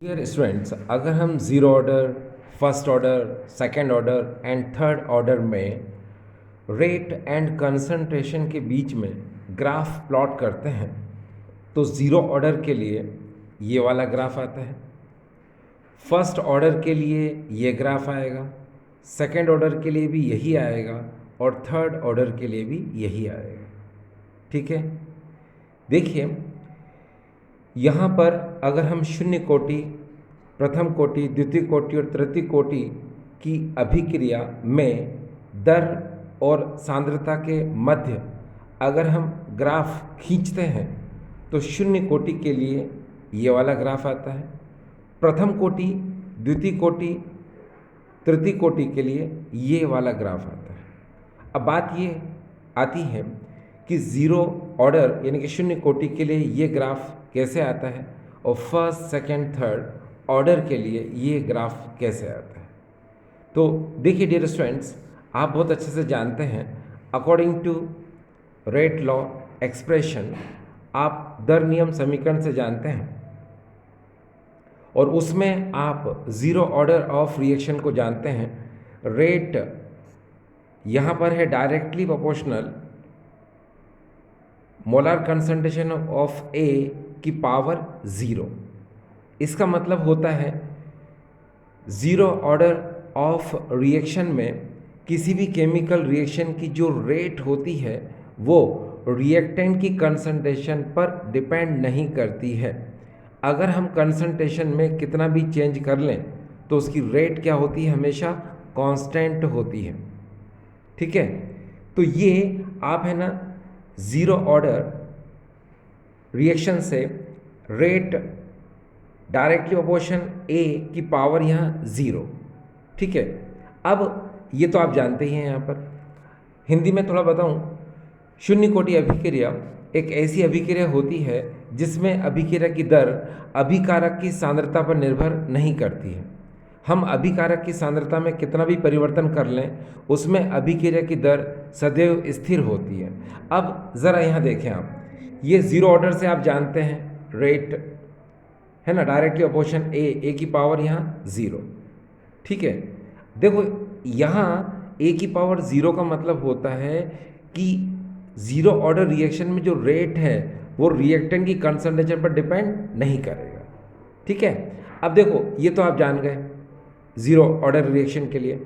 Dear students, अगर हम zero order, first order, second order and third order में rate and concentration के बीच में ग्राफ प्लॉट करते हैं तो ज़ीरो ऑर्डर के लिए ये वाला ग्राफ आता है, फर्स्ट ऑर्डर के लिए ये ग्राफ आएगा, सेकंड ऑर्डर के लिए भी यही आएगा और थर्ड ऑर्डर के लिए भी यही आएगा। ठीक है, देखिए यहाँ पर अगर हम शून्य कोटि, प्रथम कोटि, द्वितीय कोटि और तृतीय कोटि की अभिक्रिया में दर और सांद्रता के मध्य अगर हम ग्राफ खींचते हैं तो शून्य कोटि के लिए ये वाला ग्राफ आता है, प्रथम कोटि, द्वितीय कोटि, तृतीय कोटि के लिए ये वाला ग्राफ आता है। अब बात ये आती है कि ज़ीरो ऑर्डर यानी कि शून्य कोटि के लिए ये ग्राफ कैसे आता है और फर्स्ट, सेकंड, थर्ड ऑर्डर के लिए ये ग्राफ कैसे आता है। तो देखिए डियर स्टूडेंट्स, आप बहुत अच्छे से जानते हैं according to rate law expression आप दर नियम समीकरण से जानते हैं और उसमें आप ज़ीरो ऑर्डर ऑफ रिएक्शन को जानते हैं। रेट यहाँ पर है directly proportional molar concentration of A की पावर ज़ीरो। इसका मतलब होता है ज़ीरो ऑर्डर ऑफ रिएक्शन में किसी भी केमिकल रिएक्शन की जो रेट होती है वो रिएक्टेंट की कंसंट्रेशन पर डिपेंड नहीं करती है। अगर हम कंसंट्रेशन में कितना भी चेंज कर लें तो उसकी रेट क्या होती है, हमेशा कांस्टेंट होती है। ठीक है, तो ये आप है ना ज़ीरो ऑर्डर रिएक्शन से रेट डायरेक्टली प्रोपोर्शन ए की पावर यहाँ ज़ीरो। ठीक है, अब ये तो आप जानते ही हैं। यहाँ पर हिंदी में थोड़ा बताऊँ, शून्य कोटि अभिक्रिया एक ऐसी अभिक्रिया होती है जिसमें अभिक्रिया की दर अभिकारक की सांद्रता पर निर्भर नहीं करती है। हम अभिकारक की सांद्रता में कितना भी परिवर्तन कर लें उसमें अभिक्रिया की दर सदैव स्थिर होती है। अब ज़रा यहाँ देखें आप, ये ज़ीरो ऑर्डर से आप जानते हैं रेट है ना डायरेक्टली अपोजिशन ए की पावर यहाँ ज़ीरो। ठीक है, देखो यहाँ ए की पावर ज़ीरो का मतलब होता है कि ज़ीरो ऑर्डर रिएक्शन में जो रेट है वो रिएक्टेंट की कंसंट्रेशन पर डिपेंड नहीं करेगा। ठीक है, अब देखो ये तो आप जान गए ज़ीरो ऑर्डर रिएक्शन के लिए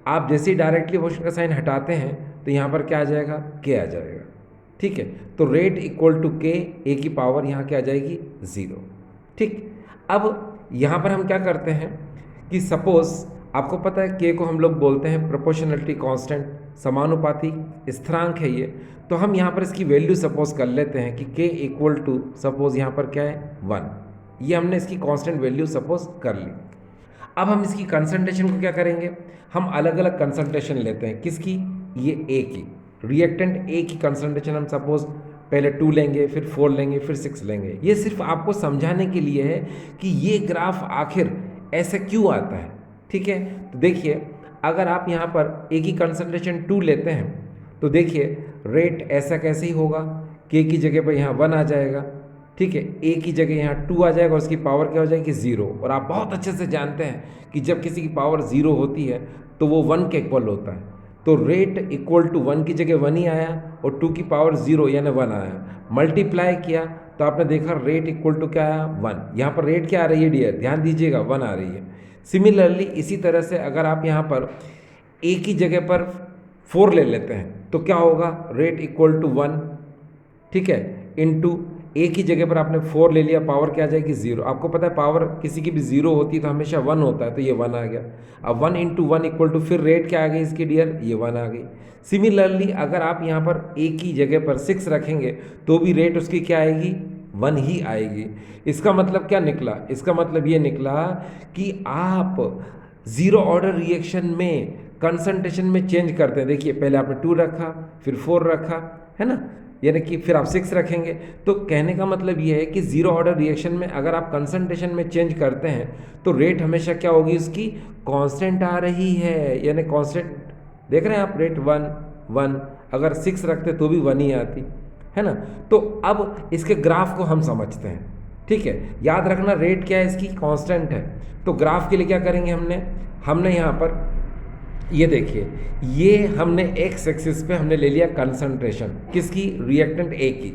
आप जैसे ही डायरेक्टली अपोजिशन का साइन हटाते हैं तो यहाँ पर क्या आ जाएगा, के आ जाएगा। ठीक है, तो रेट इक्वल टू के, ए की पावर यहाँ क्या आ जाएगी, ज़ीरो। ठीक, अब यहाँ पर हम क्या करते हैं कि सपोज़ आपको पता है के को हम लोग बोलते हैं प्रोपोर्शनलिटी कांस्टेंट, समानुपाती स्थिरांक है ये। तो हम यहाँ पर इसकी वैल्यू सपोज कर लेते हैं कि के इक्वल टू सपोज यहाँ पर क्या है, वन। ये हमने इसकी कांस्टेंट वैल्यू सपोज कर ली। अब हम इसकी कंसंट्रेशन को क्या करेंगे, हम अलग अलग कंसंट्रेशन लेते हैं। किसकी, ये ए की, रिएक्टेंट ए की कंसंट्रेशन हम सपोज पहले 2 लेंगे, फिर 4 लेंगे, फिर 6 लेंगे। ये सिर्फ आपको समझाने के लिए है कि ये ग्राफ आखिर ऐसे क्यों आता है। ठीक है, तो देखिए अगर आप यहाँ पर ए की कंसंट्रेशन 2 लेते हैं तो देखिए रेट ऐसा कैसे ही होगा, के की जगह पर यहाँ 1 आ जाएगा। ठीक है, ए की जगह यहाँ 2 आ जाएगा और उसकी पावर क्या हो जाएगी, ज़ीरो। और आप बहुत अच्छे से जानते हैं कि जब किसी की पावर ज़ीरो होती है तो वो 1 के इक्वल होता है। तो रेट इक्वल टू 1 की जगह 1 ही आया और 2 की पावर 0 यानी 1 आया। मल्टीप्लाई किया तो आपने देखा रेट इक्वल टू क्या आया, 1। यहाँ पर रेट क्या आ रही है डियर, ध्यान दीजिएगा, 1 आ रही है। सिमिलरली इसी तरह से अगर आप यहाँ पर ए की जगह पर 4 ले लेते हैं तो क्या होगा, रेट इक्वल टू 1। ठीक है, इनटू ए की जगह पर आपने 4 ले लिया, पावर क्या आ जाएगी, ज़ीरो। आपको पता है पावर किसी की भी ज़ीरो होती है तो हमेशा 1 होता है, तो ये 1 आ गया। अब 1 इंटू 1 इक्वल टू फिर रेट क्या आ गई इसकी डियर, ये 1 आ गई। सिमिलरली अगर आप यहाँ पर ए की जगह पर 6 रखेंगे तो भी रेट उसकी क्या आएगी, 1 ही आएगी। इसका मतलब क्या निकला, इसका मतलब ये निकला कि आप ज़ीरो ऑर्डर रिएक्शन में कंसंट्रेशन में चेंज करते हैं। देखिए पहले आपने 2 रखा, फिर 4 रखा, है ना, यानी कि फिर आप 6 रखेंगे। तो कहने का मतलब ये है कि ज़ीरो ऑर्डर रिएक्शन में अगर आप कंसंट्रेशन में चेंज करते हैं तो रेट हमेशा क्या होगी, उसकी कांस्टेंट आ रही है, यानी कांस्टेंट देख रहे हैं आप, रेट 1 1। अगर 6 रखते तो भी 1 ही आती है ना। तो अब इसके ग्राफ को हम समझते हैं। ठीक है, याद रखना रेट क्या है इसकी, कांस्टेंट है। तो ग्राफ के लिए क्या करेंगे हमने यहाँ पर ये देखिए, ये हमने एक्स एक्सिस पे हमने ले लिया कंसंट्रेशन किसकी, रिएक्टेंट ए की।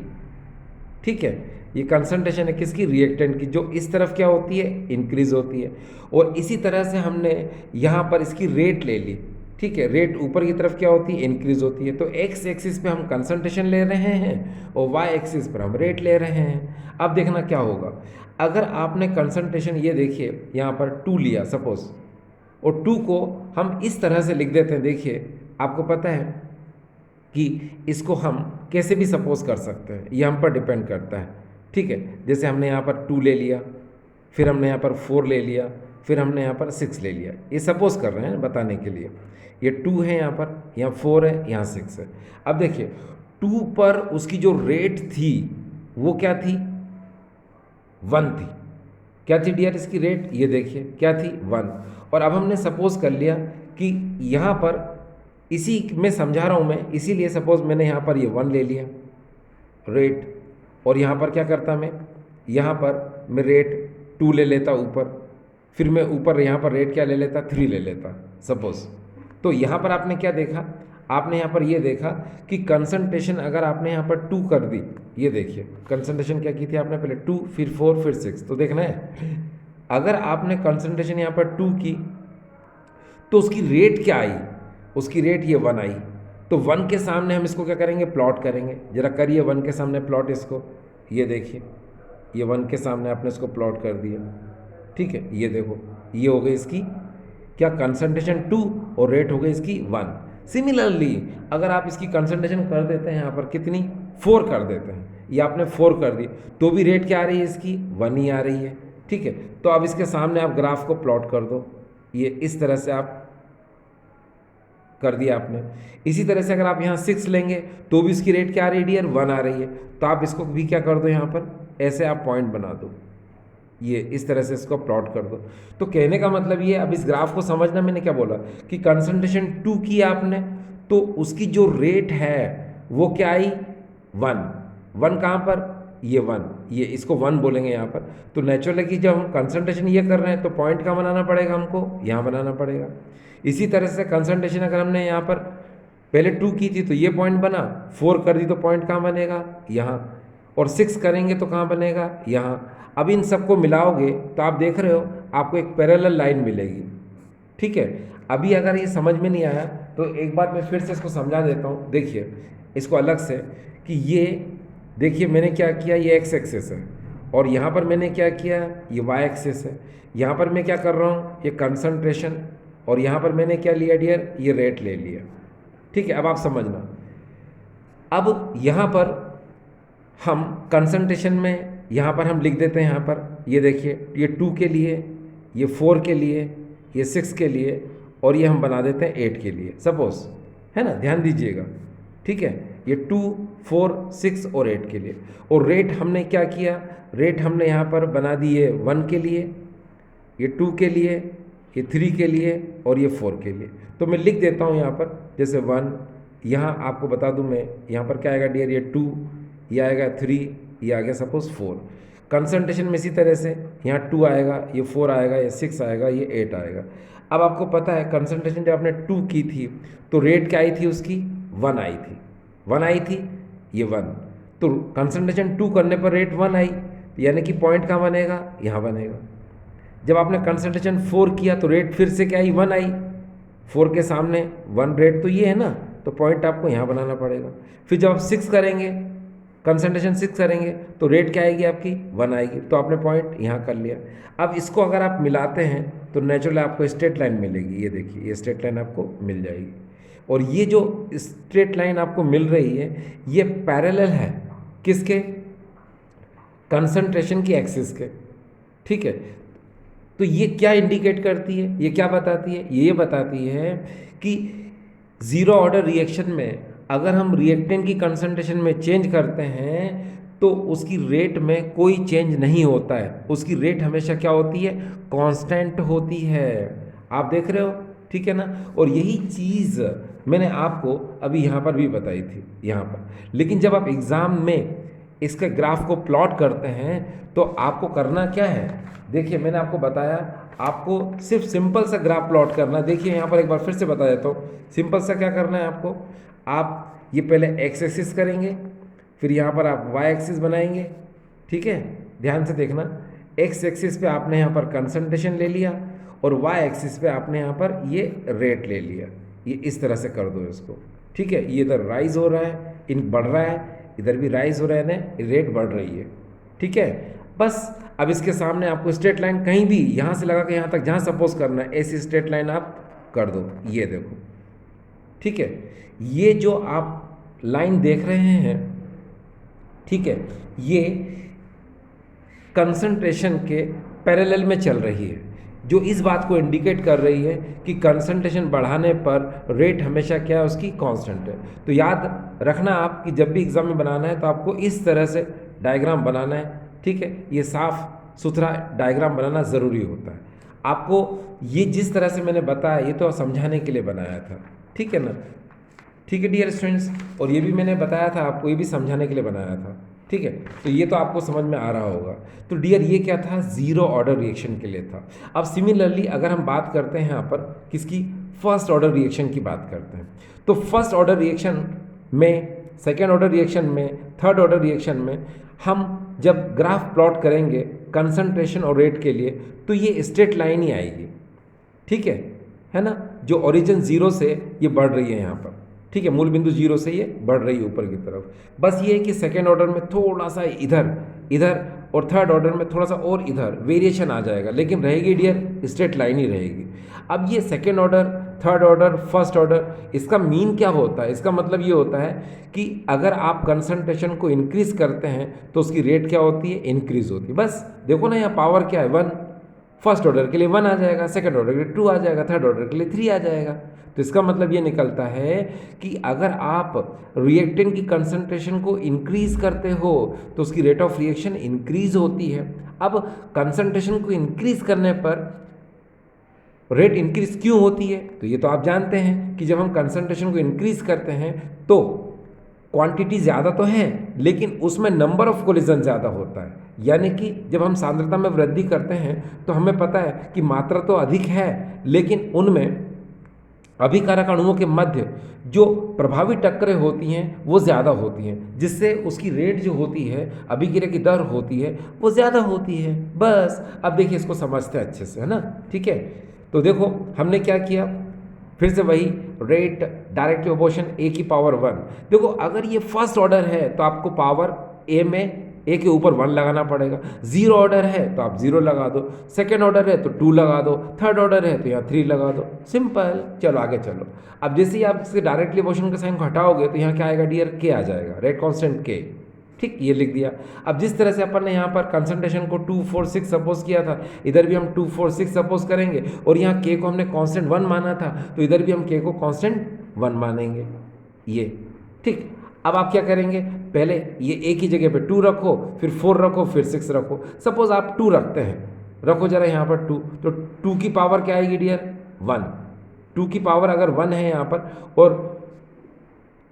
ठीक है, ये कंसंट्रेशन है किसकी, रिएक्टेंट की, जो इस तरफ क्या होती है, इंक्रीज होती है। और इसी तरह से हमने यहाँ पर इसकी रेट ले ली। ठीक है, रेट ऊपर की तरफ क्या होती है, इंक्रीज होती है। तो एक्स एक्सिस पे हम कंसंट्रेशन ले रहे हैं और वाई एक्सिस पर हम रेट ले रहे हैं। अब देखना क्या होगा, अगर आपने कंसंट्रेशन ये देखिए यहाँ पर 2 लिया सपोज, और 2 को हम इस तरह से लिख देते हैं। देखिए आपको पता है कि इसको हम कैसे भी सपोज कर सकते हैं, ये हम पर डिपेंड करता है। ठीक है, जैसे हमने यहाँ पर 2 ले लिया, फिर हमने यहाँ पर 4 ले लिया, फिर हमने यहाँ पर 6 ले लिया। ये सपोज कर रहे हैं बताने के लिए। ये 2 है यहाँ पर, यहाँ 4 है, यहाँ 6 है। अब देखिए 2 पर उसकी जो रेट थी वो क्या थी, 1 थी। क्या थी डियर इसकी रेट, ये देखिए क्या थी, 1। और अब हमने सपोज कर लिया कि यहाँ पर इसी में समझा रहा हूँ मैं, इसीलिए सपोज मैंने यहाँ पर ये 1 ले लिया रेट, और यहाँ पर क्या करता मैं, यहाँ पर मैं रेट 2 ले लेता ऊपर, फिर मैं ऊपर यहाँ पर रेट क्या ले लेता, 3 ले लेता सपोज। तो यहाँ पर आपने क्या देखा, आपने यहाँ पर ये देखा कि कंसंट्रेशन अगर आपने यहाँ पर 2 कर दी, ये देखिए कंसंट्रेशन क्या की थी आपने पहले 2, फिर 4, फिर 6। तो देखना है अगर आपने कंसंट्रेशन यहाँ पर 2 की तो उसकी रेट क्या आई, उसकी रेट ये 1 आई। तो 1 के सामने हम इसको क्या करेंगे, प्लॉट करेंगे। जरा करिए 1 के सामने प्लॉट इसको, ये देखिए ये 1 के सामने आपने इसको प्लॉट कर दिया। ठीक है, ये देखो ये हो गई इसकी क्या, कंसंट्रेशन 2 और रेट हो गई इसकी 1। सिमिलरली अगर आप इसकी कंसंट्रेशन कर देते हैं यहाँ पर कितनी, 4 कर देते हैं, ये आपने 4 कर दी, तो भी रेट क्या आ रही है इसकी, 1 ही आ रही है। ठीक है, तो अब इसके सामने आप ग्राफ को प्लॉट कर दो, ये इस तरह से आप कर दिया आपने। इसी तरह से अगर आप यहाँ 6 लेंगे तो भी इसकी रेट क्या आ रही है डियर, 1 आ रही है। तो आप इसको भी क्या कर दो, यहाँ पर ऐसे आप पॉइंट बना दो, ये इस तरह से इसको प्लॉट कर दो। तो कहने का मतलब ये, अब इस ग्राफ को समझना, मैंने क्या बोला कि कंसंट्रेशन 2 की आपने, तो उसकी जो रेट है वो क्या आई, 1। 1 कहाँ पर, ये 1, ये इसको 1 बोलेंगे यहाँ पर। तो नेचुरल है कि जब हम कंसंट्रेशन ये कर रहे हैं तो पॉइंट कहाँ बनाना पड़ेगा हमको, यहाँ बनाना पड़ेगा। इसी तरह से कंसंट्रेशन अगर हमने यहाँ पर पहले 2 की थी तो ये पॉइंट बना, 4 कर दी तो पॉइंट कहाँ बनेगा, यहाँ, और 6 करेंगे तो कहाँ बनेगा, यहाँ। अब इन सबको मिलाओगे तो आप देख रहे हो आपको एक पैरेलल लाइन मिलेगी। ठीक है, अभी अगर ये समझ में नहीं आया तो एक बार मैं फिर से इसको समझा देता हूँ। देखिए इसको अलग से कि ये देखिए मैंने क्या किया, ये एक्स एक्सिस है और यहाँ पर मैंने क्या किया, ये वाई एक्सिस है। यहाँ पर मैं क्या कर रहा हूँ, ये कंसंट्रेशन, और यहाँ पर मैंने क्या लिया डियर, ये रेट ले लिया। ठीक है, अब आप समझना, अब यहाँ पर हम कंसंट्रेशन में यहाँ पर हम लिख देते हैं, यहाँ पर ये देखिए ये 2 के लिए, ये 4 के लिए, ये 6 के लिए, और ये हम बना देते हैं 8 के लिए सपोज, है ना, ध्यान दीजिएगा। ठीक है, ये 2, 4, 6 और 8 के लिए। और रेट हमने क्या किया, रेट हमने यहाँ पर बना दी है 1 के लिए, ये 2 के लिए, ये 3 के लिए और ये 4 के लिए। तो मैं लिख देता हूँ यहाँ पर जैसे 1, यहाँ आपको बता दूँ मैं, यहाँ पर क्या आएगा डियर, ये 2, ये आएगा 3, ये आ गया सपोज 4। कंसंट्रेशन में इसी तरह से यहाँ 2 आएगा, ये 4 आएगा, ये 6 आएगा, ये 8 आएगा। अब आपको पता है कंसंट्रेशन जब आपने 2 की थी तो रेट क्या आई थी उसकी, 1 आई थी, 1 आई थी, ये 1। तो कंसंट्रेशन 2 करने पर रेट 1 आई, यानी कि पॉइंट कहाँ बनेगा, यहाँ बनेगा। जब आपने कंसंट्रेशन 4 किया तो रेट फिर से क्या आई, 1 आई, 4 के सामने 1 रेट तो ये है ना, तो पॉइंट आपको यहाँ बनाना पड़ेगा। फिर जब आप 6 करेंगे, कंसंट्रेशन 6 करेंगे तो रेट क्या आएगी आपकी, 1 आएगी, तो आपने पॉइंट यहाँ कर लिया। अब इसको अगर आप मिलाते हैं तो नेचुरली आपको स्ट्रेट लाइन मिलेगी, ये देखिए ये स्ट्रेट लाइन आपको मिल जाएगी। और ये जो स्ट्रेट लाइन आपको मिल रही है ये पैरेलल है किसके, कंसंट्रेशन की एक्सिस के। ठीक है, तो ये क्या इंडिकेट करती है, ये क्या बताती है, ये बताती है कि ज़ीरो ऑर्डर रिएक्शन में अगर हम रिएक्टेंट की कंसंट्रेशन में चेंज करते हैं तो उसकी रेट में कोई चेंज नहीं होता है, उसकी रेट हमेशा क्या होती है, कांस्टेंट होती है। आप देख रहे हो, ठीक है ना। और यही चीज़ मैंने आपको अभी यहाँ पर भी बताई थी यहाँ पर, लेकिन जब आप एग्ज़ाम में इसके ग्राफ को प्लॉट करते हैं तो आपको करना क्या है, देखिए मैंने आपको बताया, आपको सिर्फ सिंपल सा ग्राफ प्लॉट करना है। देखिए यहाँ पर एक बार फिर से बता देता हूँ, सिंपल सा क्या करना है आपको, आप ये पहले एक्स एक्सिस करेंगे, फिर यहाँ पर आप वाई एक्सिस बनाएंगे, ठीक है, ध्यान से देखना। एक्स एक्सिस पे आपने यहाँ पर कंसंट्रेशन ले लिया और वाई एक्सिस पे आपने यहाँ पर ये रेट ले लिया, ये इस तरह से कर दो इसको, ठीक है। ये इधर राइज हो रहा है, इन बढ़ रहा है, इधर भी राइज हो रहा है ना, रेट बढ़ रही है, ठीक है। बस अब इसके सामने आपको स्ट्रेट लाइन कहीं भी यहाँ से लगा के यहाँ तक जहाँ सपोज करना है, ऐसी स्ट्रेट लाइन आप कर दो, ये देखो, ठीक है। ये जो आप लाइन देख रहे हैं, ठीक है, ये कंसंट्रेशन के पैरेलल में चल रही है, जो इस बात को इंडिकेट कर रही है कि कंसंट्रेशन बढ़ाने पर रेट हमेशा क्या है, उसकी कांस्टेंट है। तो याद रखना आप कि जब भी एग्जाम में बनाना है तो आपको इस तरह से डायग्राम बनाना है, ठीक है। ये साफ सुथरा डायग्राम बनाना ज़रूरी होता है। आपको ये जिस तरह से मैंने बताया, ये तो समझाने के लिए बनाया था, ठीक है ना, ठीक है डियर स्टूडेंट्स। और ये भी मैंने बताया था आपको, ये भी समझाने के लिए बनाया था, ठीक है। तो ये तो आपको समझ में आ रहा होगा। तो डियर ये क्या था, ज़ीरो ऑर्डर रिएक्शन के लिए था। अब सिमिलरली अगर हम बात करते हैं यहाँ पर किसकी, फर्स्ट ऑर्डर रिएक्शन की बात करते हैं, तो फर्स्ट ऑर्डर रिएक्शन में, सेकेंड ऑर्डर रिएक्शन में, थर्ड ऑर्डर रिएक्शन में हम जब ग्राफ प्लॉट करेंगे कंसंट्रेशन और रेट के लिए, तो ये स्ट्रेट लाइन ही आएगी, ठीक है ना। जो ओरिजिन जीरो से ये बढ़ रही है यहाँ पर, ठीक है, मूल बिंदु जीरो से ये बढ़ रही है ऊपर की तरफ। बस ये है कि सेकेंड ऑर्डर में थोड़ा सा इधर और थर्ड ऑर्डर में थोड़ा सा और इधर वेरिएशन आ जाएगा, लेकिन रहेगी डियर स्ट्रेट लाइन ही रहेगी। अब ये second order, third order, first order, इसका मीन क्या होता है, इसका मतलब ये होता है कि अगर आप कंसंट्रेशन को इंक्रीज करते हैं तो उसकी रेट क्या होती है, इंक्रीज होती है। बस देखो ना यहाँ पावर क्या है, 1, फर्स्ट ऑर्डर के लिए 1 आ जाएगा, सेकंड ऑर्डर के लिए 2 आ जाएगा, थर्ड ऑर्डर के लिए 3 आ जाएगा। तो इसका मतलब ये निकलता है कि अगर आप रिएक्टेंट की कंसंट्रेशन को इंक्रीज करते हो तो उसकी रेट ऑफ रिएक्शन इंक्रीज होती है। अब कंसंट्रेशन को इंक्रीज करने पर रेट इंक्रीज क्यों होती है, तो ये तो आप जानते हैं कि जब हम कंसंट्रेशन को इंक्रीज करते हैं तो क्वांटिटी ज़्यादा तो है लेकिन उसमें नंबर ऑफ कोलिजन ज़्यादा होता है। यानी कि जब हम सांद्रता में वृद्धि करते हैं तो हमें पता है कि मात्रा तो अधिक है, लेकिन उनमें अभिकारक अणुओं के मध्य जो प्रभावी टक्करें होती हैं वो ज़्यादा होती हैं, जिससे उसकी रेट जो होती है, अभिक्रिया की दर होती है, वो ज़्यादा होती है। बस अब देखिए इसको समझते हैं अच्छे से, है ना, ठीक है। तो देखो हमने क्या किया, फिर से वही रेट डायरेक्टिव अपोर्शन ए की पावर 1। देखो अगर ये फर्स्ट ऑर्डर है तो आपको पावर ए में ए के ऊपर 1 लगाना पड़ेगा, जीरो ऑर्डर है तो आप 0 लगा दो, सेकेंड ऑर्डर है तो 2 लगा दो, थर्ड ऑर्डर है तो यहाँ 3 लगा दो, सिंपल। चलो आगे चलो। अब जैसे ही आप इसके डायरेक्टली अपोर्शन के साइन को हटाओगे तो यहाँ क्या आएगा डियर, के आ जाएगा, रेट कांस्टेंट के, ठीक, ये लिख दिया। अब जिस तरह से अपन ने यहाँ पर कंसंट्रेशन को 2, 4, 6 सपोज किया था, इधर भी हम 2, 4, 6 सपोज करेंगे, और यहाँ के को हमने कांस्टेंट 1 माना था तो इधर भी हम के को कांस्टेंट 1 मानेंगे, ये ठीक। अब आप क्या करेंगे, पहले ये एक ही जगह पे 2 रखो, फिर 4 रखो, फिर 6 रखो। सपोज आप 2 रखते हैं, रखो जरा यहाँ पर 2, तो 2 की पावर क्या आएगी डियर, 1। 2 की पावर अगर 1 है यहाँ पर, और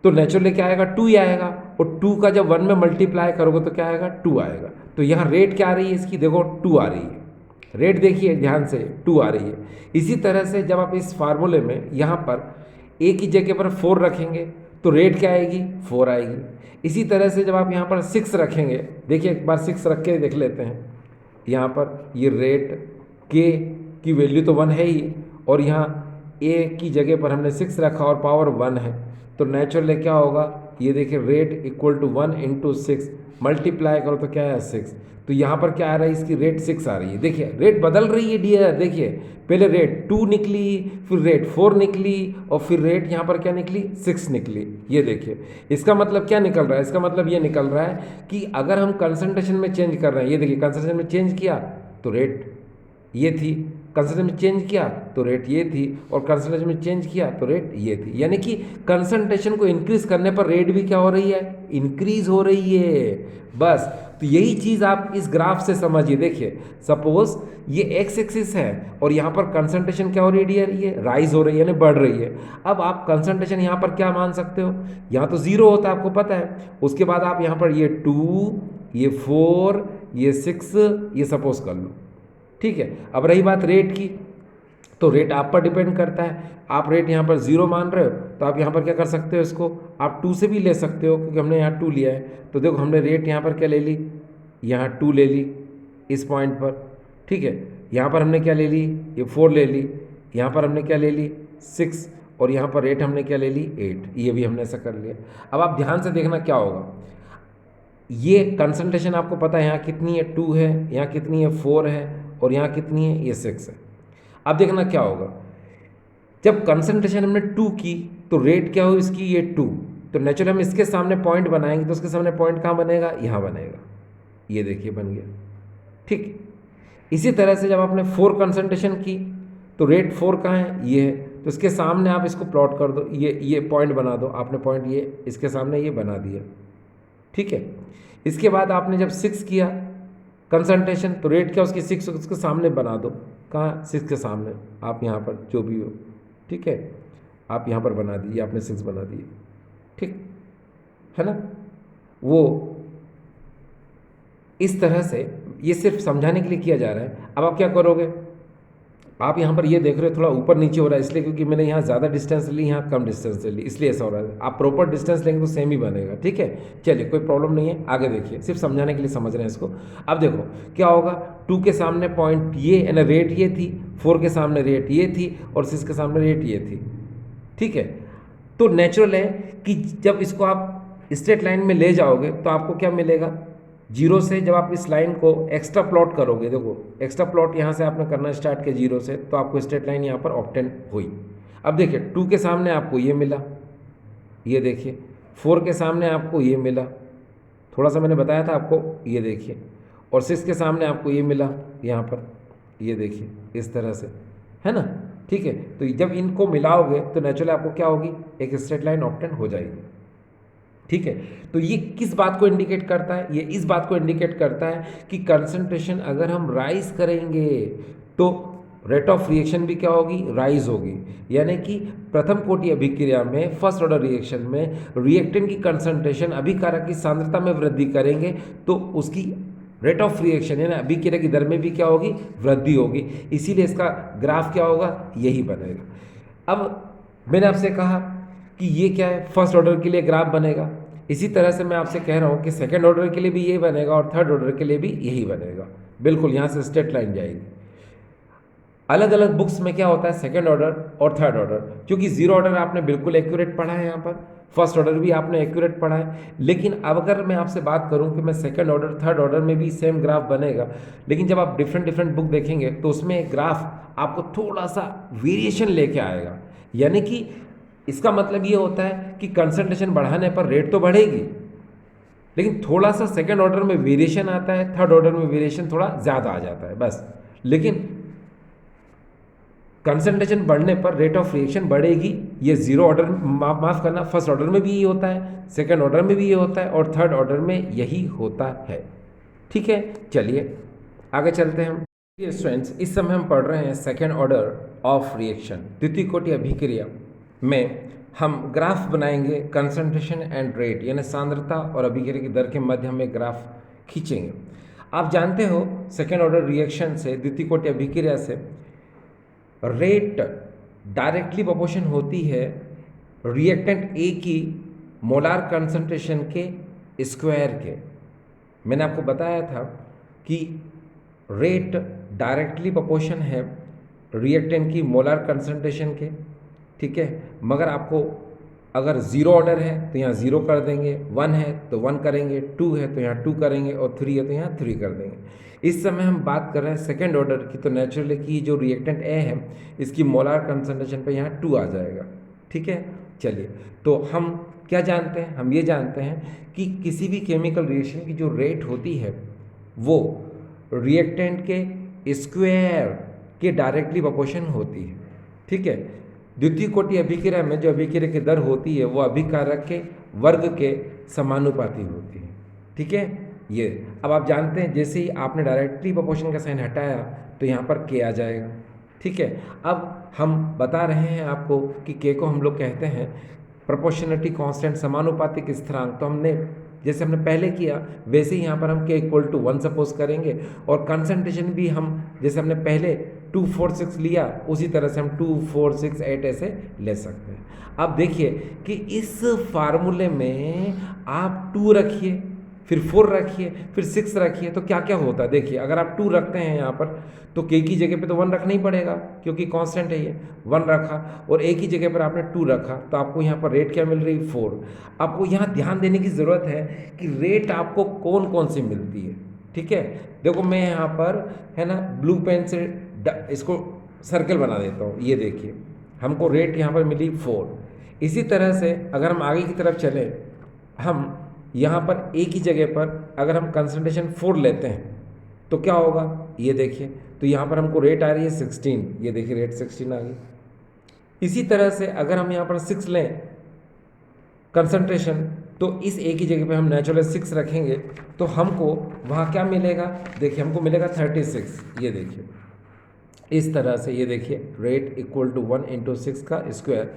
तो नेचुरली क्या आएगा, 2 ही आएगा, और 2 का जब 1 में मल्टीप्लाई करोगे तो क्या आएगा, 2 आएगा। तो यहाँ रेट क्या आ रही है इसकी, देखो 2 आ रही है, रेट देखिए ध्यान से 2 आ रही है। इसी तरह से जब आप इस फार्मूले में यहाँ पर एक ही जगह पर 4 रखेंगे तो रेट क्या आएगी, 4 आएगी। इसी तरह से जब आप यहाँ पर 6 रखेंगे, देखिए एक बार 6 रख के देख लेते हैं, यहाँ पर ये रेट के की वैल्यू तो 1 है ही, और यहाँ ए की जगह पर हमने 6 रखा और पावर 1 है, तो नेचुरली क्या होगा, ये देखिए रेट इक्वल टू 1 × 6, मल्टीप्लाई करो तो क्या है 6। तो यहाँ पर क्या आ रहा है, इसकी रेट 6 आ रही है। देखिए रेट बदल रही है डियर, देखिए पहले रेट 2 निकली, फिर रेट 4 निकली, और फिर रेट यहाँ पर क्या निकली, 6 निकली। ये देखिए इसका मतलब क्या निकल रहा है, इसका मतलब ये निकल रहा है कि अगर हम कंसंट्रेशन में चेंज कर रहे हैं, ये देखिए कंसंट्रेशन में चेंज किया तो रेट ये थी, कंसंट्रेशन में चेंज किया तो रेट ये थी, और कंसंट्रेशन में चेंज किया तो रेट ये थी। यानी कि कंसंट्रेशन को इंक्रीज करने पर रेट भी क्या हो रही है, इंक्रीज हो रही है। बस तो यही चीज़ आप इस ग्राफ से समझिए। देखिए सपोज ये एक्स एक्सिस है और यहाँ पर कंसंट्रेशन क्या हो रही है, राइज हो रही है, यानी बढ़ रही है। अब आप कंसंट्रेशन यहाँ पर क्या मान सकते हो, यहाँ तो जीरो होता है आपको पता है। उसके बाद आप यहाँ पर ये 2, ये 4, ये 6, ये सपोज कर लो, ठीक है। अब रही बात रेट की, तो रेट आप पर डिपेंड करता है। आप रेट यहाँ पर जीरो मान रहे हो तो आप यहाँ पर क्या कर सकते हो, इसको आप 2 से भी ले सकते हो, क्योंकि हमने यहाँ 2 लिया है। तो देखो हमने रेट यहाँ पर क्या ले ली, यहाँ 2 ले ली इस पॉइंट पर, ठीक है। यहाँ पर हमने क्या ले ली, ये 4 ले ली, यहाँ पर हमने क्या ले ली 6, और यहाँ पर रेट हमने क्या ले ली 8, ये भी हमने ऐसा कर लिया। अब आप ध्यान से देखना क्या होगा, ये कंसंट्रेशन आपको पता है यहाँ कितनी है, 2 है, यहाँ कितनी है 4 है, और यहाँ कितनी है, ये 6 है। अब देखना क्या होगा, जब कंसंट्रेशन हमने 2 की तो रेट क्या हो इसकी, ये 2, तो नेचुरली हम इसके सामने पॉइंट बनाएंगे तो उसके सामने पॉइंट कहाँ बनेगा, यहाँ बनेगा, ये देखिए बन गया, ठीक। इसी तरह से जब आपने 4 कंसंट्रेशन की तो रेट 4 कहाँ है, ये है, तो इसके सामने आप इसको प्लॉट कर दो, ये पॉइंट बना दो, आपने पॉइंट ये इसके सामने ये बना दिया, ठीक है। इसके बाद आपने जब 6 किया कंसंट्रेशन तो रेट क्या उसकी 6 उसके सामने बना दो, कहाँ 6 के सामने, आप यहाँ पर जो भी हो, ठीक है, आप यहाँ पर बना दीजिए, आपने 6 बना दिए, ठीक है ना। वो इस तरह से, ये सिर्फ समझाने के लिए किया जा रहा है। अब आप क्या करोगे, आप यहाँ पर ये देख रहे हो थोड़ा ऊपर नीचे हो रहा है, इसलिए क्योंकि मैंने यहाँ ज़्यादा डिस्टेंस ली, यहाँ कम डिस्टेंस ली, इसलिए ऐसा हो रहा है। आप प्रॉपर डिस्टेंस लेंगे तो सेम ही बनेगा, ठीक है। चलिए कोई प्रॉब्लम नहीं है, आगे देखिए, सिर्फ समझाने के लिए समझ रहे हैं इसको। अब देखो क्या होगा, 2 के सामने पॉइंट ये यानी रेट ये थी, 4 के सामने रेट ये थी, और 6 के सामने रेट ये थी, ठीक है। तो नेचुरल है कि जब इसको आप स्ट्रेट लाइन में ले जाओगे तो आपको क्या मिलेगा, जीरो से जब आप इस लाइन को एक्स्ट्रा प्लॉट करोगे, देखो एक्स्ट्रा प्लॉट यहाँ से आपने करना स्टार्ट किया जीरो से, तो आपको स्ट्रेट लाइन यहाँ पर ऑब्टेन हुई। अब देखिए 2 के सामने आपको ये मिला, ये देखिए 4 के सामने आपको ये मिला, थोड़ा सा मैंने बताया था आपको, ये देखिए, और 6 के सामने आपको ये मिला यहाँ पर, ये देखिए इस तरह से, है ना, ठीक है। तो जब इनको मिलाओगे तो नेचुरली आपको क्या होगी, एक स्ट्रेट लाइन ऑब्टेन हो जाएगी, ठीक है। तो ये किस बात को इंडिकेट करता है, ये इस बात को इंडिकेट करता है कि कंसंट्रेशन अगर हम राइज करेंगे तो रेट ऑफ रिएक्शन भी क्या होगी, राइज होगी। यानी कि प्रथम कोटि अभिक्रिया में, फर्स्ट ऑर्डर रिएक्शन में रिएक्टेंट की कंसंट्रेशन अभिकारक की सांद्रता में वृद्धि करेंगे तो उसकी रेट ऑफ रिएक्शन यानी अभिक्रिया की दर में भी क्या होगी, वृद्धि होगी। इसीलिए इसका ग्राफ क्या होगा, यही बनेगा। अब मैंने आपसे कहा कि ये क्या है, फर्स्ट ऑर्डर के लिए ग्राफ बनेगा, इसी तरह से मैं आपसे कह रहा हूँ कि सेकंड ऑर्डर के लिए भी यही बनेगा और थर्ड ऑर्डर के लिए भी यही बनेगा। बिल्कुल यहाँ से स्ट्रेट लाइन जाएगी। अलग अलग बुक्स में क्या होता है, सेकंड ऑर्डर और थर्ड ऑर्डर, क्योंकि जीरो ऑर्डर आपने बिल्कुल एक्यूरेट पढ़ा है, यहाँ पर फर्स्ट ऑर्डर भी आपने एक्यूरेट पढ़ा है। लेकिन अब अगर मैं आपसे बात करूं कि मैं सेकंड ऑर्डर थर्ड ऑर्डर में भी सेम ग्राफ बनेगा, लेकिन जब आप डिफरेंट डिफरेंट बुक देखेंगे तो उसमें ग्राफ आपको थोड़ा सा वेरिएशन लेके आएगा। यानी कि इसका मतलब ये होता है कि कंसंट्रेशन बढ़ाने पर रेट तो बढ़ेगी, लेकिन थोड़ा सा सेकंड ऑर्डर में वेरिएशन आता है, थर्ड ऑर्डर में वेरिएशन थोड़ा ज़्यादा आ जाता है बस। लेकिन कंसंट्रेशन बढ़ने पर रेट ऑफ रिएक्शन बढ़ेगी। ये जीरो ऑर्डर, माफ करना, फर्स्ट ऑर्डर में भी ये होता है, सेकंड ऑर्डर में भी ये होता है और थर्ड ऑर्डर में यही होता है, ठीक है। चलिए आगे चलते हैं हम। स्टूडेंट्स, इस समय हम पढ़ रहे हैं सेकंड ऑर्डर ऑफ रिएक्शन, द्वितीय कोटि अभिक्रिया में हम ग्राफ बनाएंगे कंसंट्रेशन एंड रेट, यानी सांद्रता और अभिक्रिया की दर के मध्य हम एक ग्राफ खींचेंगे। आप जानते हो सेकेंड ऑर्डर रिएक्शन से, द्वितीय कोटि अभिक्रिया से रेट डायरेक्टली प्रोपोर्शन होती है रिएक्टेंट ए की मोलार कंसंट्रेशन के स्क्वायर के। मैंने आपको बताया था कि रेट डायरेक्टली प्रोपोर्शन है रिएक्टेंट की मोलार कंसंट्रेशन के, ठीक है। मगर आपको अगर जीरो ऑर्डर है तो यहाँ जीरो कर देंगे, 1 है तो 1 करेंगे, 2 है तो यहाँ 2 करेंगे और 3 है तो यहाँ 3 कर देंगे। इस समय हम बात कर रहे हैं सेकेंड ऑर्डर की, तो नेचुरली की जो रिएक्टेंट ए है इसकी मोलार कंसंट्रेशन पे यहाँ 2 आ जाएगा, ठीक है। चलिए, तो हम क्या जानते हैं, हम ये जानते हैं कि किसी भी केमिकल रिएक्शन की जो रेट होती है वो रिएक्टेंट के स्क्वायर के डायरेक्टली प्रोपोर्शन होती है, ठीक है। द्वितीय कोटि अभिक्रिया में जो अभिक्रिया की दर होती है वो अभिकारक के वर्ग के समानुपाती होती है, ठीक है। ये अब आप जानते हैं जैसे ही आपने डायरेक्टली प्रोपोर्शन का साइन हटाया तो यहाँ पर के आ जाएगा। ठीक है, अब हम बता रहे हैं आपको कि के को हम लोग कहते हैं प्रोपोर्शनलिटी कांस्टेंट, समानुपातिक स्थिरांक। तो हमने जैसे हमने पहले किया वैसे ही यहाँ पर हम के इक्वल टू 1 सपोज करेंगे, और कंसंट्रेशन भी हम जैसे हमने पहले 2 4 6 लिया उसी तरह से हम 2 4 6 8 ऐसे ले सकते हैं। अब देखिए कि इस फार्मूले में आप 2 रखिए, फिर 4 रखिए, फिर 6 रखिए, तो क्या क्या होता है देखिए। अगर आप 2 रखते हैं यहाँ पर तो के की जगह पे तो 1 रखना ही पड़ेगा क्योंकि कांस्टेंट है ये। 1 रखा और ए की जगह पर आपने 2 रखा तो आपको यहाँ पर रेट क्या मिल रही, 4। आपको यहाँ ध्यान देने की ज़रूरत है कि रेट आपको कौन कौन सी मिलती है। ठीक है, देखो मैं यहाँ पर है ना ब्लू पेन से इसको सर्कल बना देता हूँ। ये देखिए हमको रेट यहाँ पर मिली 4। इसी तरह से अगर हम आगे की तरफ चले, हम यहाँ पर ए की जगह पर अगर हम कंसंट्रेशन 4 लेते हैं तो क्या होगा, ये देखिए। तो यहाँ पर हमको रेट आ रही है 16, ये देखिए रेट 16 आ गई। इसी तरह से अगर हम यहाँ पर 6 लें कंसंट्रेशन, तो इस ए की जगह पे हम नेचुरल 6 रखेंगे तो हमको वहाँ क्या मिलेगा, देखिए हमको मिलेगा 36। ये देखिए इस तरह से, ये देखिए रेट इक्वल टू 1 इंटू 6 का स्क्वायर।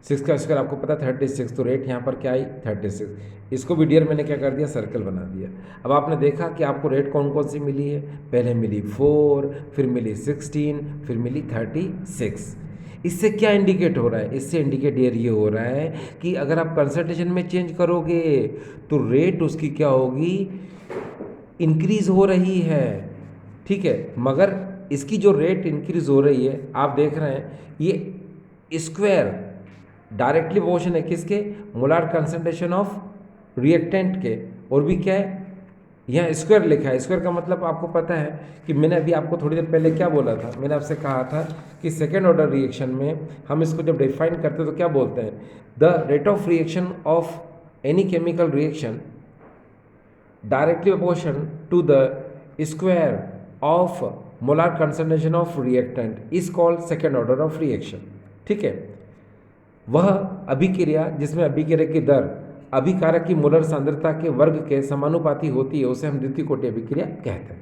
6 का स्क्वायर आपको पता 36, तो रेट यहाँ पर क्या आई 36। इसको भी डियर मैंने क्या कर दिया, सर्कल बना दिया। अब आपने देखा कि आपको रेट कौन कौन सी मिली है, पहले मिली 4, फिर मिली 16, फिर मिली 36। इससे क्या इंडिकेट हो रहा है, इससे इंडिकेट डियर ये हो रहा है कि अगर आप कंसंट्रेशन में चेंज करोगे तो रेट उसकी क्या होगी, इंक्रीज हो रही है। ठीक है, मगर इसकी जो रेट इंक्रीज हो रही है आप देख रहे हैं ये स्क्वायर डायरेक्टली प्रोपोर्शन है किसके, मोलार कंसंट्रेशन ऑफ रिएक्टेंट के। और भी क्या है, यहाँ स्क्वायर लिखा है। स्क्वायर का मतलब आपको पता है कि मैंने अभी आपको थोड़ी देर पहले क्या बोला था, मैंने आपसे कहा था कि सेकेंड ऑर्डर रिएक्शन में हम इसको जब डिफाइन करते हैं तो क्या बोलते हैं, the rate of reaction of any chemical reaction directly proportion to the square of molar concentration of reactant is called second order of reaction. ठीक है, वह अभिक्रिया जिसमें अभिक्रिया की दर अभिकारक की मोलर सांद्रता के वर्ग के समानुपाती होती है उसे हम द्वितीय कोटि अभिक्रिया कहते हैं।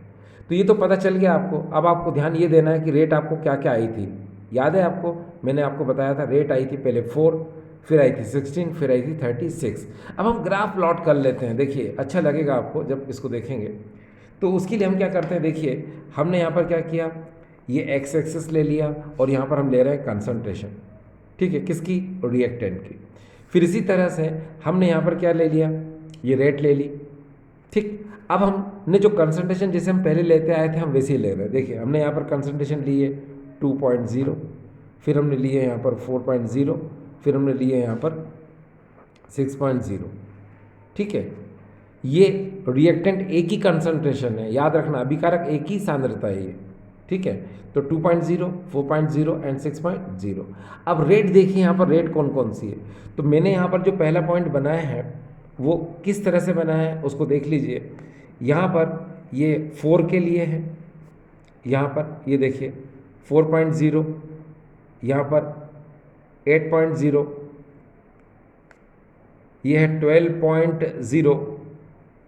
तो ये तो पता चल गया आपको। अब आपको ध्यान ये देना है कि रेट आपको क्या क्या आई थी, याद है आपको, मैंने आपको बताया था रेट आई थी पहले 4, फिर आई थी 16, फिर आई थी 36। अब हम ग्राफ प्लॉट कर लेते हैं, देखिए अच्छा लगेगा आपको जब इसको देखेंगे। तो उसके लिए हम क्या करते हैं, देखिए हमने यहाँ पर क्या किया, ये एक्स एक्सिस ले लिया और यहाँ पर हम ले रहे हैं कंसंट्रेशन। ठीक है, किसकी, रिएक्टेंट की। फिर इसी तरह से हमने यहाँ पर क्या ले लिया, ये रेट ले ली। ठीक, अब हमने जो कंसंट्रेशन जैसे हम पहले लेते आए थे हम वैसे ही ले रहे हैं। देखिए हमने यहाँ पर कंसंट्रेशन ली है 2.0, फिर हमने लिए यहाँ पर 4.0, फिर हमने लिए यहाँ पर 6.0। ठीक है, ये रिएक्टेंट एक ही कंसंट्रेशन है, याद रखना अभिकारक एक ही सांद्रता है ये। ठीक है, तो 2.0, 4.0 एंड 6.0। अब रेट देखिए यहाँ पर रेट कौन कौन सी है। तो मैंने यहाँ पर जो पहला पॉइंट बनाया है वो किस तरह से बनाया है उसको देख लीजिए। यहाँ पर ये 4 के लिए है, यहाँ पर ये देखिए 4.0, यहाँ पर 8.0, ये है 12.0,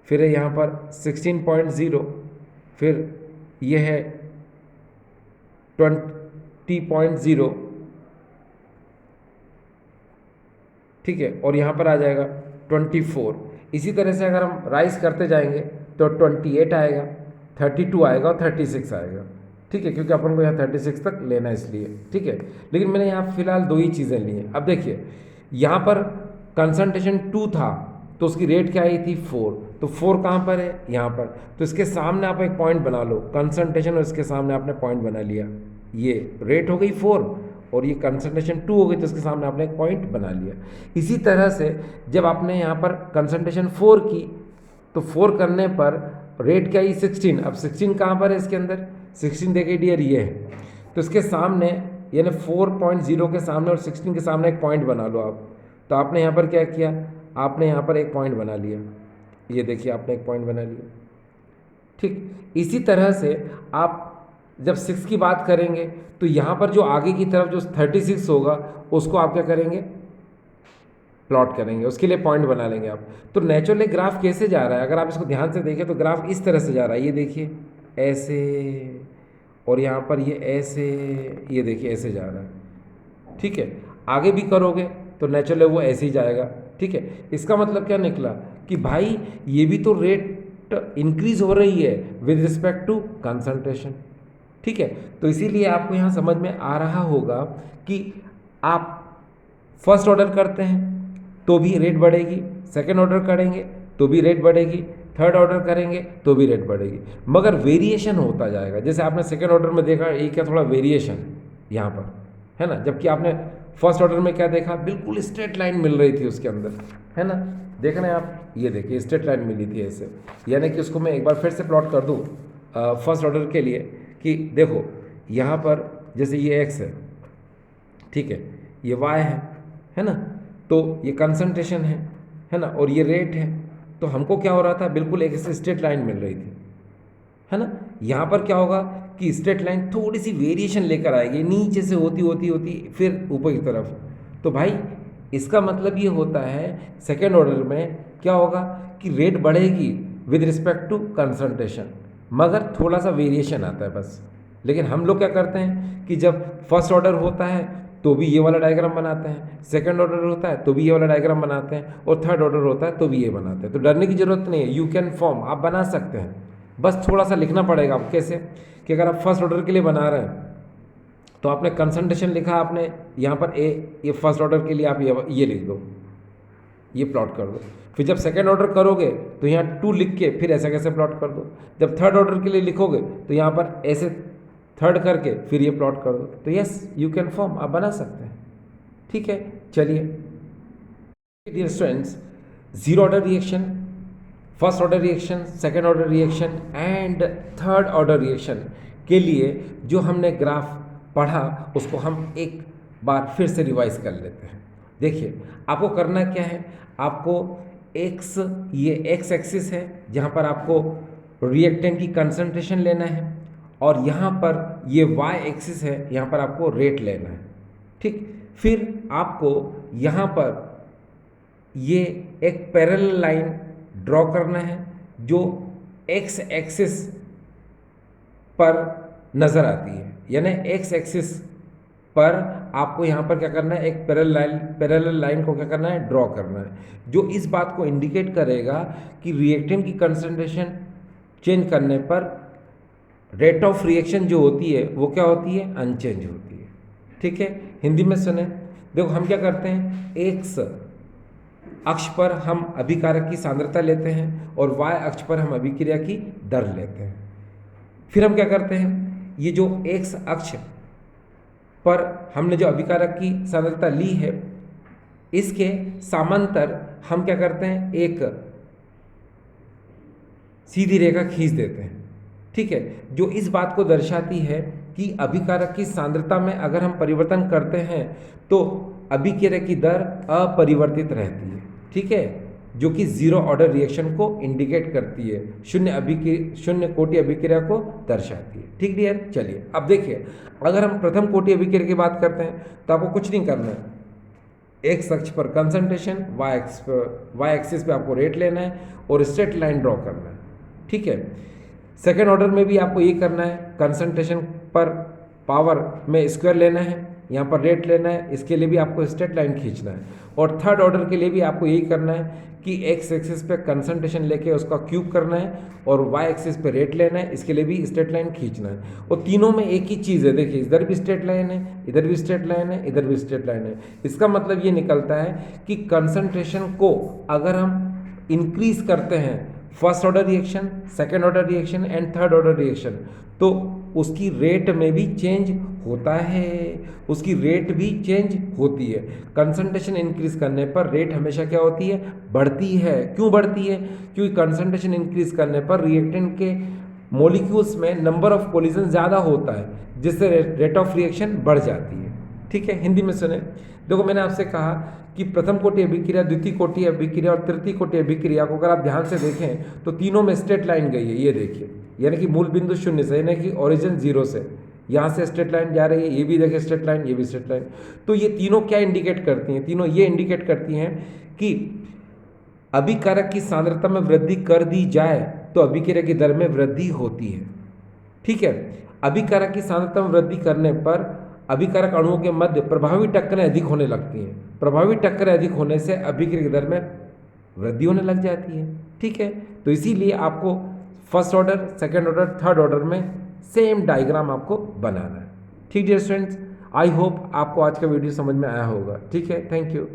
फिर है यहाँ पर 16.0, फिर ये है 20.0। ठीक है, और यहाँ पर आ जाएगा 24। इसी तरह से अगर हम राइज करते जाएंगे तो 28 आएगा, 32 आएगा और 36 आएगा। ठीक है, क्योंकि अपन को यहाँ 36 तक लेना है इसलिए। ठीक है, लेकिन मैंने यहाँ फिलहाल 2 ही चीज़ें ली हैं। अब देखिए यहाँ पर कंसंट्रेशन 2 था तो उसकी रेट क्या आई थी 4, तो 4 कहाँ पर है, यहाँ पर। तो इसके सामने आप एक पॉइंट बना लो, कंसंट्रेशन और इसके सामने आपने पॉइंट बना लिया। ये रेट हो गई 4 और ये कंसंट्रेशन 2 हो गई, तो इसके सामने आपने एक पॉइंट बना लिया। इसी तरह से जब आपने यहाँ पर कंसंट्रेशन 4 की तो 4 करने पर रेट क्या आई 16। अब 16 कहाँ पर है इसके अंदर, 16 देखिए डियर ये है, तो इसके सामने यानी 4.0 के सामने और 16 के सामने एक पॉइंट बना लो आप। तो आपने यहाँ पर क्या किया, आपने यहाँ पर एक पॉइंट बना लिया, ये देखिए आपने एक पॉइंट बना लिया। ठीक, इसी तरह से आप जब 6 की बात करेंगे तो यहाँ पर जो आगे की तरफ जो 36 होगा उसको आप क्या करेंगे, प्लॉट करेंगे, उसके लिए पॉइंट बना लेंगे आप। तो नेचुरली ग्राफ कैसे जा रहा है, अगर आप इसको ध्यान से देखें तो ग्राफ इस तरह से जा रहा है, ये देखिए ऐसे, और यहाँ पर ये ऐसे, ये देखिए ऐसे जा रहा है। ठीक है, आगे भी करोगे तो नेचुरली वो ऐसे ही जाएगा। ठीक है, इसका मतलब क्या निकला कि भाई ये भी तो रेट इंक्रीज हो रही है विद रिस्पेक्ट टू कंसंट्रेशन। ठीक है, तो इसीलिए आपको यहाँ समझ में आ रहा होगा कि आप फर्स्ट ऑर्डर करते हैं तो भी रेट बढ़ेगी, सेकेंड ऑर्डर करेंगे तो भी रेट बढ़ेगी, थर्ड ऑर्डर करेंगे तो भी रेट बढ़ेगी, मगर वेरिएशन होता जाएगा। जैसे आपने सेकेंड ऑर्डर में देखा एक क्या थोड़ा वेरिएशन यहाँ पर है ना, जबकि आपने फर्स्ट ऑर्डर में क्या देखा, बिल्कुल स्ट्रेट लाइन मिल रही थी उसके अंदर, है ना। देख रहे हैं आप, ये देखिए स्ट्रेट लाइन मिली थी ऐसे, यानी कि उसको मैं एक बार फिर से प्लॉट कर दूँ फर्स्ट ऑर्डर के लिए कि देखो यहाँ पर जैसे ये एक्स है, ठीक है, ये वाई है ना, तो ये कंसंट्रेशन है ना, और ये रेट है। तो हमको क्या हो रहा था, बिल्कुल एक स्ट्रेट लाइन मिल रही थी, है ना। यहाँ पर क्या होगा कि स्ट्रेट लाइन थोड़ी सी वेरिएशन लेकर आएगी, नीचे से होती होती होती फिर ऊपर की तरफ। तो भाई इसका मतलब ये होता है सेकेंड ऑर्डर में क्या होगा कि रेट बढ़ेगी विद रिस्पेक्ट टू कंसंट्रेशन, मगर थोड़ा सा वेरिएशन आता है बस। लेकिन हम लोग क्या करते हैं कि जब फर्स्ट ऑर्डर होता है तो भी ये वाला डायग्राम बनाते हैं, सेकंड ऑर्डर होता है तो भी ये वाला डायग्राम बनाते हैं, और थर्ड ऑर्डर होता है तो भी ये बनाते हैं। तो डरने की जरूरत नहीं है, यू कैन फॉर्म, आप बना सकते हैं, बस थोड़ा सा लिखना पड़ेगा। आप कैसे कि अगर आप फर्स्ट ऑर्डर के लिए बना रहे हैं तो आपने कंसंट्रेशन लिखा, आपने यहाँ पर ये फर्स्ट ऑर्डर के लिए आप ये लिख दो, ये प्लॉट कर दो। फिर जब सेकेंड ऑर्डर करोगे तो यहाँ 2 लिख के फिर ऐसा कैसे प्लॉट कर दो। जब थर्ड ऑर्डर के लिए लिखोगे तो यहाँ पर ऐसे थर्ड करके फिर ये प्लॉट कर दो। तो यस, यू कैन फॉर्म, आप बना सकते हैं। ठीक है, चलिए dear students, zero order reaction, first order reaction, second order reaction and third order reaction के लिए जो हमने ग्राफ पढ़ा उसको हम एक बार फिर से रिवाइज कर लेते हैं। देखिए आपको करना क्या है, आपको एक्स, ये एक्स एक्सिस है जहाँ पर आपको रिएक्टेंट की कंसंट्रेशन लेना है, और यहाँ पर ये वाई एक्सिस है, यहाँ पर आपको रेट लेना है। ठीक, फिर आपको यहाँ पर ये एक पैरेलल लाइन ड्रॉ करना है जो एक्स एक्सिस पर नज़र आती है, यानी एक्स एक्सिस पर आपको यहाँ पर क्या करना है, एक पैरेलल लाइन को क्या करना है, ड्रॉ करना है, जो इस बात को इंडिकेट करेगा कि रिएक्टेंट की कंसंट्रेशन चेंज करने पर रेट ऑफ रिएक्शन जो होती है वो क्या होती है, अनचेंज होती है। ठीक है, हिंदी में सुने, देखो हम क्या करते हैं, एक्स अक्ष पर हम अभिकारक की सांद्रता लेते हैं और वाई अक्ष पर हम अभिक्रिया की दर लेते हैं। फिर हम क्या करते हैं, ये जो एक्स अक्ष पर हमने जो अभिकारक की सांद्रता ली है, इसके समांतर हम क्या करते हैं, एक सीधी रेखा खींच देते हैं। ठीक है, जो इस बात को दर्शाती है कि अभिकारक की सांद्रता में अगर हम परिवर्तन करते हैं तो अभिक्रिया की दर अपरिवर्तित रहती है। ठीक है, जो कि जीरो ऑर्डर रिएक्शन को इंडिकेट करती है, शून्य कोटि अभिक्रिया को दर्शाती है। ठीक डियर, चलिए अब देखिए, अगर हम प्रथम कोटि अभिक्रिया की बात करते हैं तो आपको कुछ नहीं करना है, एक्स अक्ष पर कंसंट्रेशन, वाई एक्सिस पे आपको रेट लेना है और स्ट्रेट लाइन ड्रॉ करना है। ठीक है, सेकेंड ऑर्डर में भी आपको ये करना है, कंसंट्रेशन पर पावर में स्क्वायर लेना है, यहाँ पर रेट लेना है, इसके लिए भी आपको स्ट्रेट लाइन खींचना है, और थर्ड ऑर्डर के लिए भी आपको यही करना है कि एक्स एक्सिस पे कंसंट्रेशन लेके उसका क्यूब करना है और वाई एक्सिस पे रेट लेना है, इसके लिए भी स्ट्रेट लाइन खींचना है। और तीनों में एक ही चीज़ है, देखिए इधर भी स्ट्रेट लाइन है, इधर भी स्ट्रेट लाइन है, इधर भी स्ट्रेट लाइन है। इसका मतलब ये निकलता है कि कंसंट्रेशन को अगर हम इंक्रीज करते हैं, first order reaction, second order reaction and third order reaction, तो उसकी रेट में भी चेंज होता है, उसकी रेट भी चेंज होती है। कंसंट्रेशन इंक्रीज करने पर रेट हमेशा क्या होती है, बढ़ती है। क्यों बढ़ती है, क्योंकि कंसंट्रेशन इंक्रीज करने पर रिएक्टेंट के मॉलिक्यूल्स में नंबर ऑफ कोलिजन ज़्यादा होता है, जिससे रेट ऑफ रिएक्शन बढ़ जाती है। ठीक है, हिंदी में सुने, देखो मैंने आपसे कहा कि प्रथम कोटि अभिक्रिया, द्वितीय कोटि अभिक्रिया और तृतीय कोटि अभिक्रिया को अगर आप ध्यान से देखें तो तीनों में स्ट्रेट लाइन गई है। ये देखिए, यानी कि मूल बिंदु शून्य से, यानी कि ओरिजिन जीरो से, यहाँ से स्ट्रेट लाइन जा रही है, ये भी देखिए स्ट्रेट लाइन, ये भी स्ट्रेट लाइन। तो ये तीनों क्या इंडिकेट करती हैं? तीनों ये इंडिकेट करती हैं कि अभिकारक की सांद्रता में वृद्धि कर दी जाए तो अभिक्रिया की दर में वृद्धि होती है। ठीक है, अभिकारक की सांद्रता में वृद्धि करने पर अभिकारक अणुओं के मध्य प्रभावी टक्करें अधिक होने लगती हैं। प्रभावी टक्करें अधिक होने से अभिक्रिया की दर में वृद्धि होने लग जाती है। ठीक है, तो इसीलिए आपको first order, second order, third order में सेम डायग्राम आपको बनाना है। ठीक है स्टूडेंट्स, आई होप आपको आज का वीडियो समझ में आया होगा। ठीक है, थैंक यू।